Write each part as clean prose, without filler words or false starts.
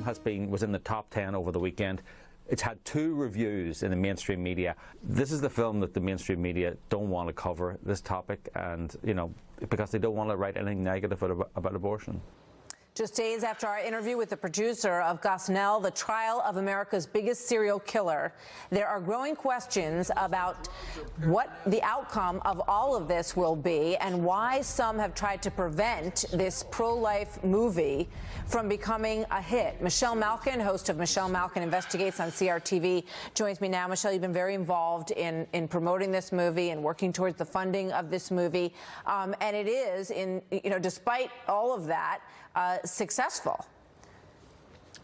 film was in the top 10 over the weekend. It's had 2 reviews in the mainstream media. This is the film that the mainstream media don't want to cover, this topic, and, you know, because they don't want to write anything negative about abortion. Just days after our interview with the producer of Gosnell, the trial of America's biggest serial killer, there are growing questions about what the outcome of all of this will be and why some have tried to prevent this pro-life movie from becoming a hit. Michelle Malkin, host of Michelle Malkin Investigates on CRTV, joins me now. Michelle, you've been very involved in promoting this movie and working towards the funding of this movie. And it is, despite all of that, successful.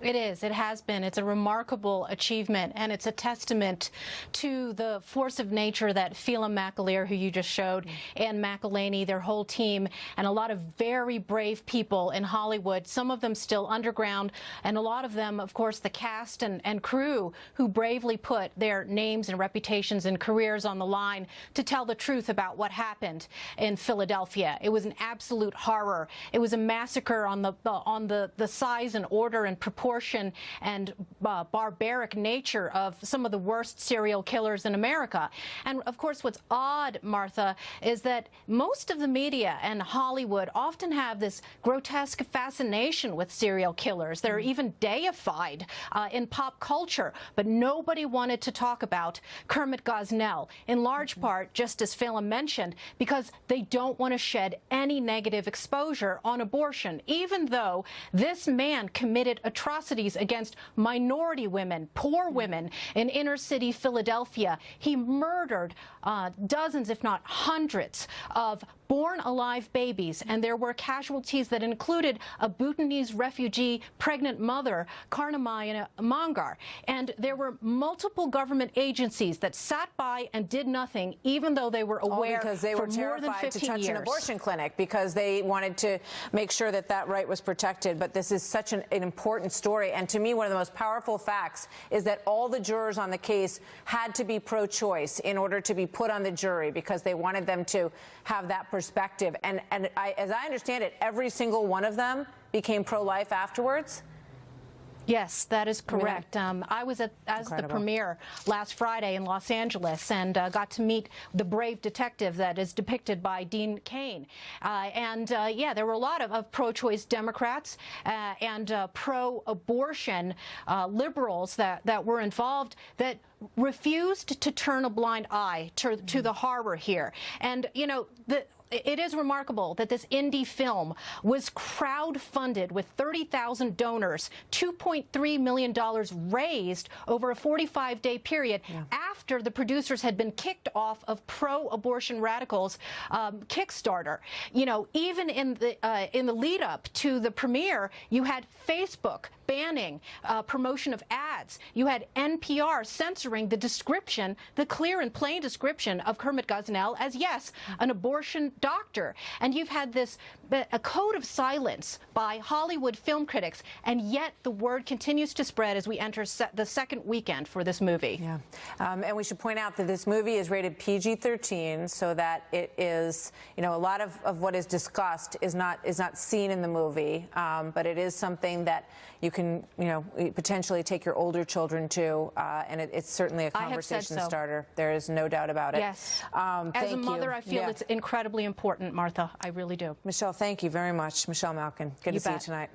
It is. It has been. It's a remarkable achievement, and it's a testament to the force of nature that Phelan McAleer, who you just showed, and McElhaney, their whole team, and a lot of very brave people in Hollywood, some of them still underground, and a lot of them, of course, the cast and crew who bravely put their names and reputations and careers on the line to tell the truth about what happened in Philadelphia. It was an absolute horror. It was a massacre on the size and order and proportion and barbaric nature of some of the worst serial killers in America. And of course, what's odd, Martha, is that most of the media and Hollywood often have this grotesque fascination with serial killers. They're even deified in pop culture, but nobody wanted to talk about Kermit Gosnell, in large part, just as Phelan mentioned, because they don't want to shed any negative exposure on abortion, even though this man committed atrocities against minority women, poor women in inner city Philadelphia. He murdered dozens, if not hundreds, of born-alive babies, and there were casualties that included a Bhutanese refugee pregnant mother, Karnamaya Mangar. And there were multiple government agencies that sat by and did nothing, even though they were aware because they were terrified to touch an abortion clinic because they wanted to make sure that that right was protected. But this is such an important story. And to me, one of the most powerful facts is that all the jurors on the case had to be pro-choice in order to be put on the jury because they wanted them to have that perspective. And as I understand it, every single one of them became pro-life afterwards. Yes, that is correct. I was as the premiere last Friday in Los Angeles and got to meet the brave detective that is depicted by Dean Cain. Yeah, there were a lot of pro-choice Democrats and pro-abortion liberals that were involved that refused to turn a blind eye to the horror here. And, you know, it is remarkable that this indie film was crowdfunded with 30,000 donors, $2.3 million raised over a 45-day period after the producers had been kicked off of pro-abortion radicals Kickstarter. You know, even in the lead-up to the premiere, you had Facebook banning promotion of ads. You had NPR censoring the description, the clear and plain description of Kermit Gosnell as, yes, an abortion doctor. And you've had a code of silence by Hollywood film critics, and yet the word continues to spread as we enter the second weekend for this movie. Yeah. And we should point out that this movie is rated PG-13, so that it is, you know, a lot of what is discussed is not seen in the movie, but it is something that you can, you know, potentially take your older children to, and it's certainly a conversation starter. There is no doubt about it. Yes. As a mother, I feel it's incredibly important, Martha. I really do. Michelle, thank you very much. Michelle Malkin, good to see you tonight.